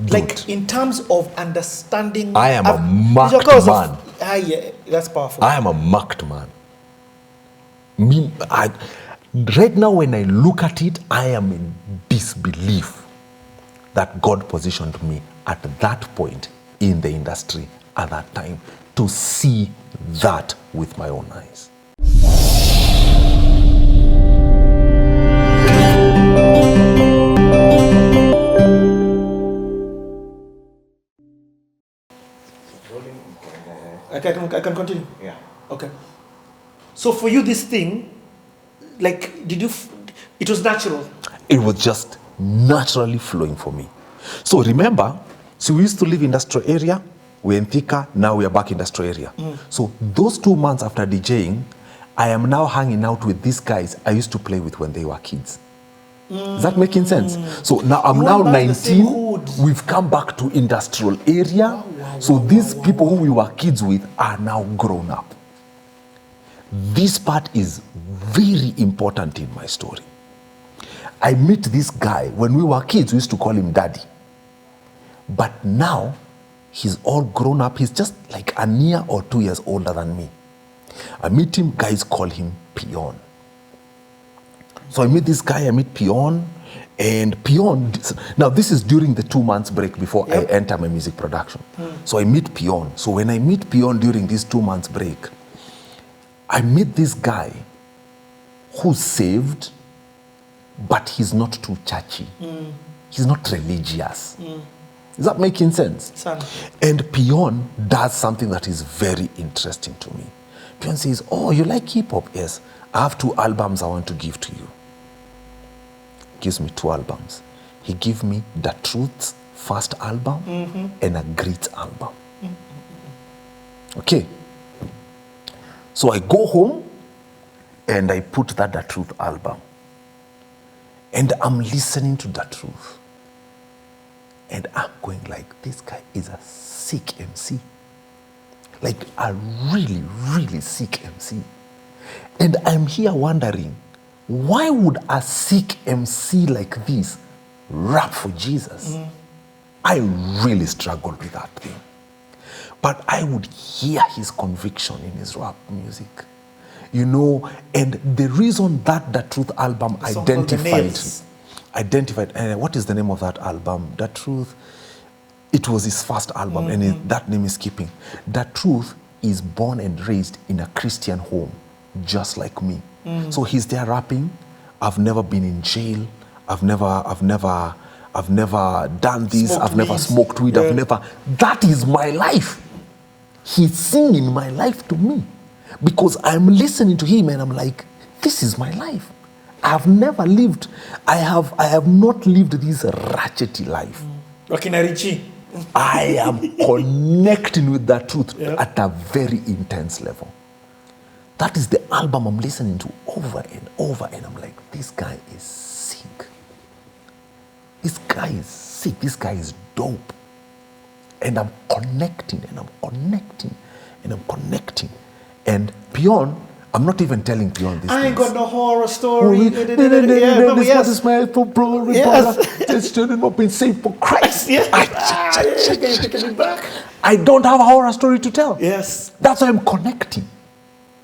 Like in terms of understanding. I am a marked man. Yeah, that's powerful. I am a marked man. Right now when I look at it, I am in disbelief that God positioned me at that point in the industry at that time to see that with my own eyes. I can continue? Yeah. Okay. So for you, this thing, like, it was natural? It was just naturally flowing for me. So remember, we used to live in industrial area, we're in Thika, now we are back in industrial area. So those 2 months after DJing, I am now hanging out with these guys I used to play with when they were kids. Is that making sense? So now I'm now 19, we've come back to industrial area. So these people who we were kids with are now grown up. This part is very important in my story. I met this guy, when we were kids, we used to call him Daddy. But now, he's all grown up. He's just like a year or 2 years older than me. I meet him, guys call him Pion. So I meet this guy, I meet Pion, and Pion, now this is during the 2 months break before I enter my music production. So I meet Pion. So when I meet Pion during this 2 months break, I meet this guy who's saved, but he's not too churchy. He's not religious. Is that making sense? Son. And Pion does something that is very interesting to me. Pion says, oh, you like hip hop? Yes. I have 2 albums I want to give to you. Gives me 2 albums. He gave me The Truth's first album and a Great album. Okay. So I go home and I put that The Truth album. And I'm listening to The Truth. And I'm going like, this guy is a sick MC. Like a really, really sick MC. And I'm here wondering, why would a sick MC like this rap for Jesus? I really struggled with that thing. But I would hear his conviction in his rap music. You know, and the reason that The Truth album identified, what is the name of that album? The Truth, it was his first album, and that name is skipping. The Truth is born and raised in a Christian home, just like me. So he's there rapping. I've never been in jail. I've never done this. I've never smoked weed. That is my life. He's singing my life to me because I'm listening to him and I'm like, this is my life. I have not lived this ratchety life. I am connecting with that truth at a very intense level. That is the album I'm listening to over and over, and I'm like, this guy is sick. This guy is sick. This guy is dope. And I'm connecting, and I'm connecting, and I'm connecting. And Pion, I'm not even telling Pion this. I ain't got no horror story. This is my bro. This children not been saved for Christ. I don't have a horror story to tell. Yes. That's why I'm connecting.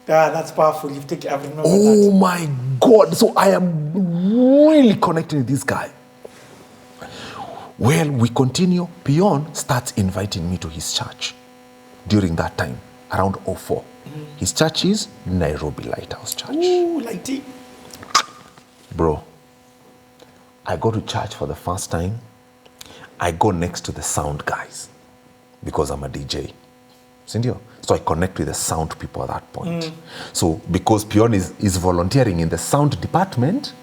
That's powerful. I've remembered that. My God. So I am really connecting with this guy. Well, we continue. Pion starts inviting me to his church during that time, around 04. His church is Nairobi Lighthouse Church. Ooh, Lighty. Bro, I go to church for the first time. I go next to the sound guys because I'm a DJ. So I connect with the sound people at that point. So because Pion is volunteering in the sound department,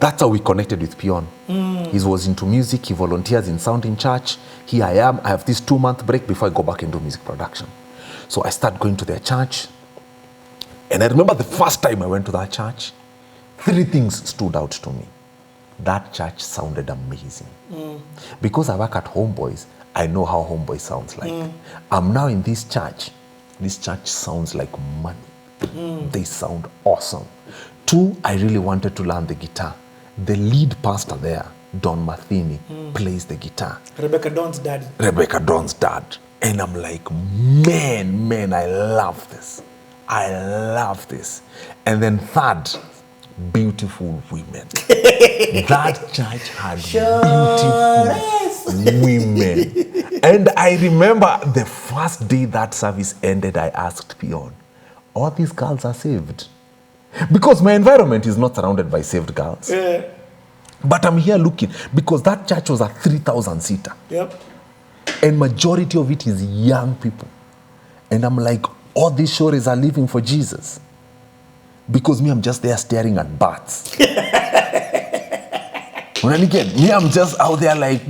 that's how we connected with Pion. He was into music, he volunteers in sound in church. Here I am, I have this 2-month break before I go back into music production. So I start going to their church. And I remember the first time I went to that church, 3 things stood out to me. That church sounded amazing. Because I work at Homeboys, I know how Homeboy sounds like. I'm now in this church. This church sounds like money. They sound awesome. 2, I really wanted to learn the guitar. The lead pastor there Don Mathini, plays the guitar. Rebecca Dawn's daddy. Rebecca Dawn's dad. And I'm like, man, I love this. I love this. And then third, beautiful women. That church had beautiful women. And I remember the first day that service ended, I asked Pion, all these girls are saved? Because my environment is not surrounded by saved girls. Yeah. But I'm here looking, because that church was a 3,000-seater. Yep. And majority of it is young people. And I'm like, all these shores are living for Jesus. Because me, I'm just there staring at bats. When again, me, I'm just out there like,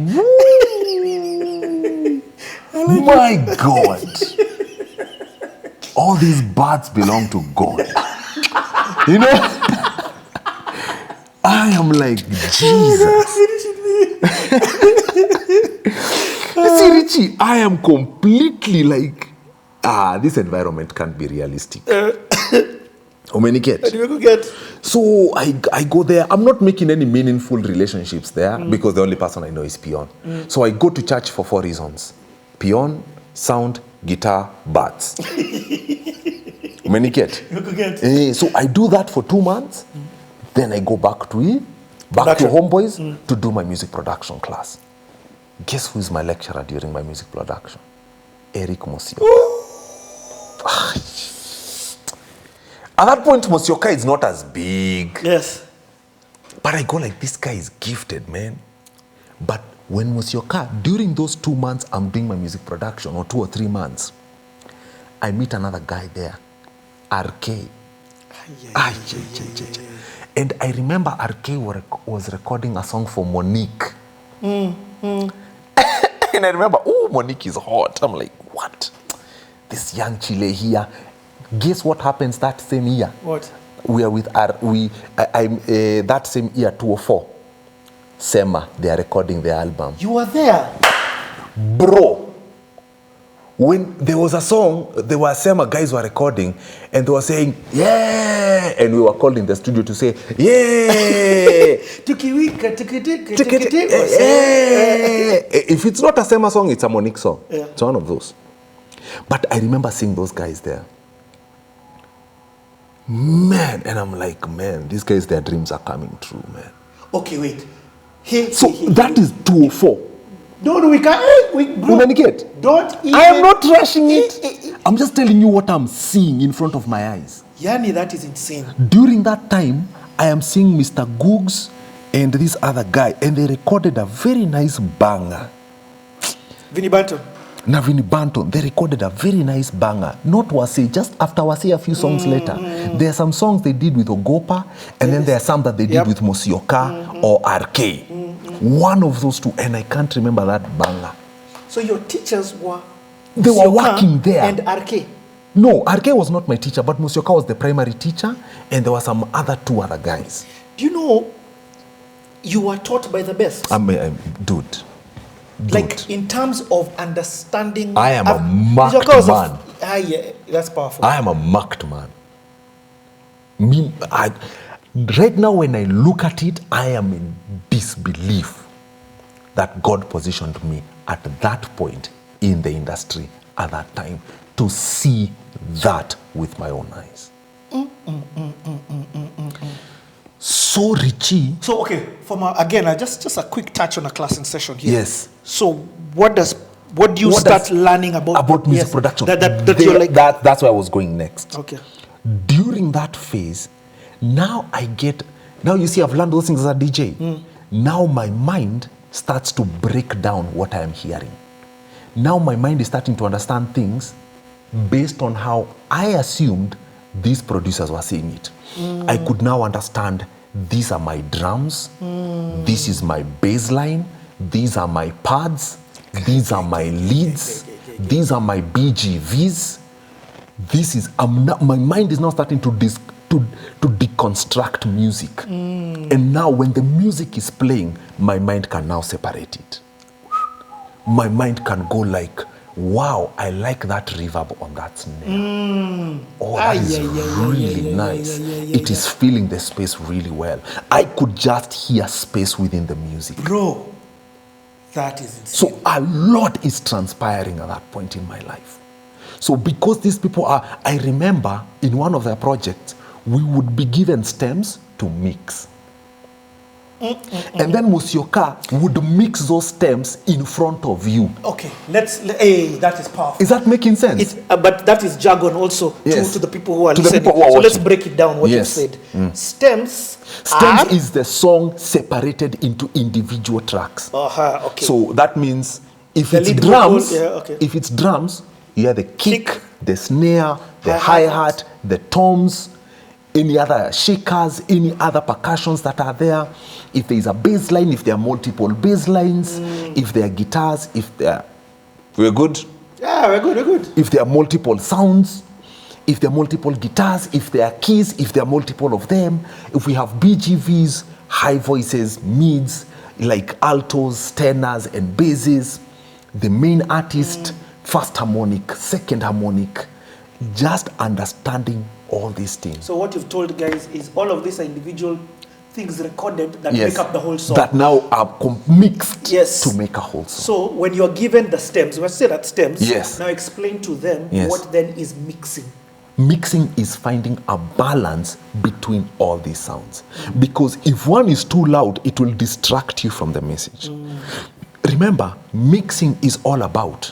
my God. All these bats belong to God. You know? I am like, Jesus. See, Richie, I am completely like, this environment can't be realistic. So I go there. I'm not making any meaningful relationships there because the only person I know is Pion. So I go to church for 4 reasons. Pion, sound, guitar, bats. So I do that for 2 months. Then I go back to Homeboys to do my music production class. Guess who is my lecturer during my music production? Eric Mosioka. At that point, Mosioka is not as big. Yes. But I go like, this guy is gifted, man. But when Mosioka, during those 2 months I'm doing my music production, or 2 or 3 months, I meet another guy there, RK. And I RK was recording a song for Monique. And I remember, Monique is hot. I'm like, what? This young Chile here. Guess what happens that same year? What? We are with that same year, 2004. Sema, they are recording their album. You were there? Bro. When there was a song, there were Sema guys who were recording, and they were saying, yeah! And we were called in the studio to say, yeah! If it's not a Sema song, it's a Monique song. Yeah. It's one of those. But I remember seeing those guys there. Man, and I'm like, man, these guys, their dreams are coming true, man. Okay, wait. That is 204. No, we can't. Don't even. I am not rushing it. I'm just telling you what I'm seeing in front of my eyes. Yani, that is insane. During that time, I am seeing Mr. Googs and this other guy, and they recorded a very nice banger. Vinnie Banton. Vinnie Banton, they recorded a very nice banger. Not Wasi, just after Wasi a few songs later. There are some songs they did with Ogopa, and then there are some that they did with Mosioka or RK. One of those two, and I can't remember that banger. So your teachers were... They were working there. And RK? No, RK was not my teacher, but Mosioka was the primary teacher, and there were some two other guys. Do you know, you were taught by the best? Dude. Like, in terms of understanding... I am a marked man. Yeah, that's powerful. I am a marked man. Right now, when I look at it, I am in disbelief that God positioned me at that point in the industry at that time to see that with my own eyes. So, Richie... So, okay, again, just a quick touch on a class in session here. Yes. So, what do you start learning about music production? That's where I was going next. Okay. During that phase, now you see, I've learned those things as a DJ. Now my mind starts to break down what I am hearing. Now my mind is starting to understand things based on how I assumed these producers were seeing it. I could now understand, these are my drums, this is my bass line, these are my pads, these are my leads, these are my BGVs. My mind is now starting to deconstruct music. And now when the music is playing, my mind can now separate it. My mind can go like, wow, I like that reverb on that snare. Oh, that is really nice. It is filling the space really well. I could just hear space within the music. Bro, that is insane. So a lot is transpiring at that point in my life. So because these people are, I remember in one of their projects, we would be given stems to mix. And then Musioka would mix those stems in front of you. Okay, hey, that is powerful. Is that making sense? But that is jargon also Yes. to the people who are To the listening. people who are So let's watching. break it down what Yes. you said. Stems Is the song separated into individual tracks. Okay. So that means if The it's lead drums, vocal, yeah, okay. if it's drums, you hear the kick, Kick, the snare, the hi-hat, the toms, any other shakers, any other percussions that are there. If there is a bass line, if there are multiple bass lines, if there are guitars, if there are... We're good? Yeah, we're good. If there are multiple sounds, if there are multiple guitars, if there are keys, if there are multiple of them, if we have BGVs, high voices, mids, like altos, tenors, and basses, the main artist, first harmonic, second harmonic, just understanding all these things. So what you've told guys is all of these are individual things recorded that make up the whole song. That now are mixed to make a whole song. So when you're given the stems, let's say that stems, Yes. now explain to them Yes. what then is mixing. Mixing is finding a balance between all these sounds. Because if one is too loud, it will distract you from the message. Remember, mixing is all about,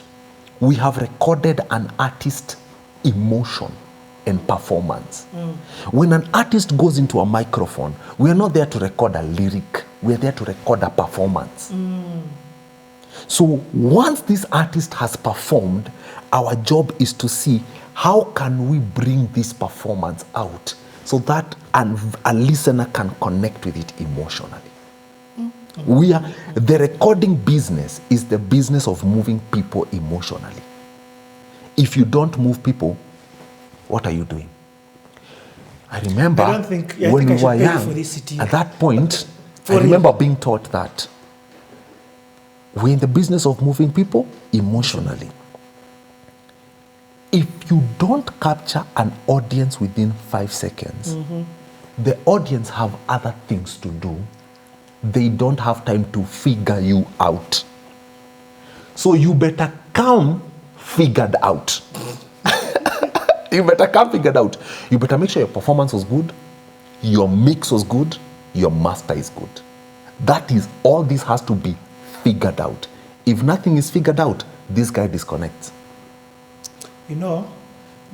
we have recorded an artist's emotion and performance. When an artist goes into a microphone, we are not there to record a lyric, we are there to record a performance. So once this artist has performed, our job is to see how can we bring this performance out so that a listener can connect with it emotionally. The recording business is the business of moving people emotionally. If you don't move people, what are you doing? I remember when we were young, at that point, I remember being taught that we're in the business of moving people emotionally. If you don't capture an audience within 5 seconds, the audience have other things to do. They don't have time to figure you out. So you better come figured out. You better come figured out. You better make sure your performance was good, your mix was good, your master is good. That is, all this has to be figured out. If nothing is figured out, this guy disconnects. You know,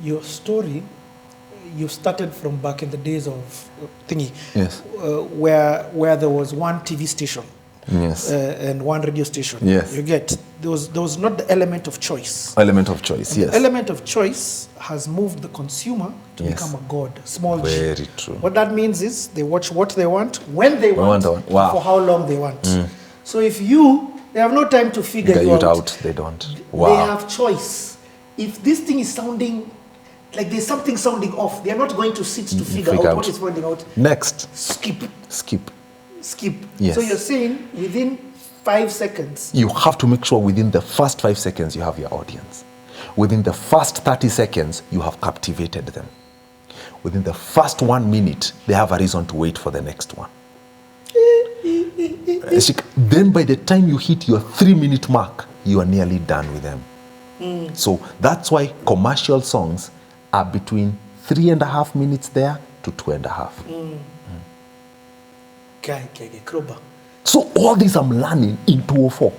your story, you started from back in the days of thingy, Yes. Where there was one TV station, Yes. and one radio station. Yes. You get, there was not the element of choice. Element of choice, yes. The element of choice has moved the consumer to Yes. become a god, small g. Very true. What that means is they watch what they want, when they want, Wow. for how long they want. So if they have no time to figure you out. They don't. They have choice. If this thing is sounding like there's something sounding off, they are not going to sit to figure out what is sounding out. Next. Skip. Yes. So you're saying within 5 seconds. You have to make sure within the first 5 seconds you have your audience. Within the first 30 seconds, you have captivated them. Within the first 1 minute, they have a reason to wait for the next one. Then by the time you hit your 3-minute mark, you are nearly done with them. So that's why commercial songs are between 3.5 minutes there to 2.5. Krowbar. So all this I'm learning in 204.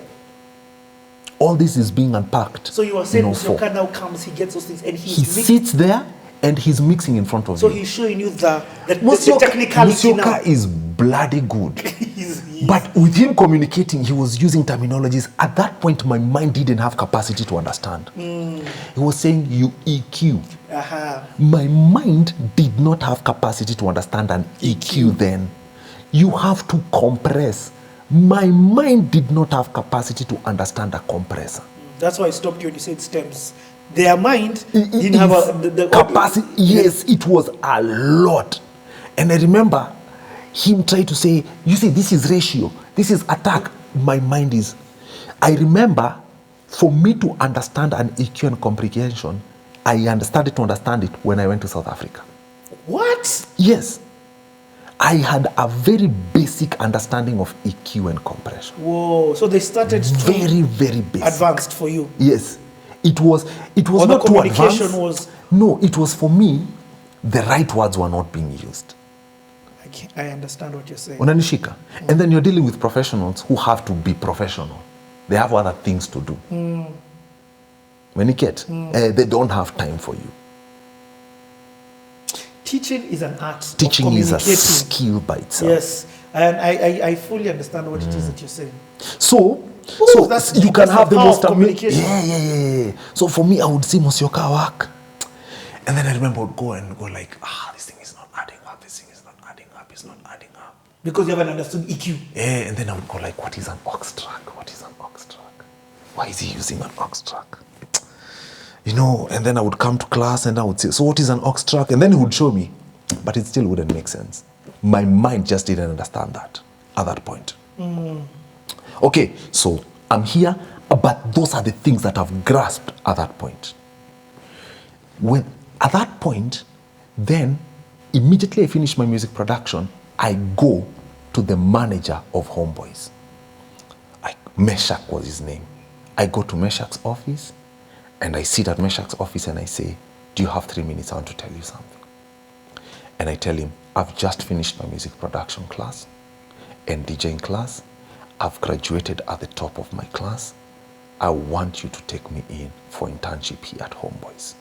All this is being unpacked. So you are saying in 04. Musioka now comes, he gets those things, and he sits there and he's mixing in front of you. So he's showing you the technicality now. Musioka is bloody good. He's But with him communicating, he was using terminologies. At that point, my mind didn't have capacity to understand. He was saying you EQ. My mind did not have capacity to understand an EQ then. You have to compress. My mind did not have capacity to understand a compressor. That's why I stopped you when you said stems. Their mind didn't have the capacity. Yes, it was a lot. And I remember him trying to say, you see, this is ratio, this is attack. My mind is, I remember for me to understand an EQ and comprehension, I started to understand it when I went to South Africa. What? Yes. I had a very basic understanding of EQ and compression. Whoa! So they started very, very basic. Advanced for you. Yes, it was or not the too communication advanced. was. No, it was for me. The right words were not being used. I understand what you're saying. Unanishika, and then you're dealing with professionals who have to be professional. They have other things to do. When you get, they don't have time for you. Teaching is an art. Teaching is a skill by itself. Yes, and I fully understand what it is that you're saying. So you can have the most communication. Yeah. So for me, I would see Mosioka work, and then I remember I would go like, this thing is not adding up. This thing is not adding up. It's not adding up. Because you haven't understood EQ. Yeah, and then I would go like, what is an aux track? What is an aux track? Why is he using an aux track? You know, and then I would come to class and I would say, so what is an aux track? And then he would show me, but it still wouldn't make sense. My mind just didn't understand that at that point. Okay, so I'm here, but those are the things that I've grasped at that point. At that point, then immediately I finish my music production, I go to the manager of Homeboys. Meshach was his name. I go to Meshach's office and I sit at Meshach's office and I say, do you have 3 minutes? I want to tell you something. And I tell him, I've just finished my music production class and DJing class. I've graduated at the top of my class. I want you to take me in for internship here at Homeboys.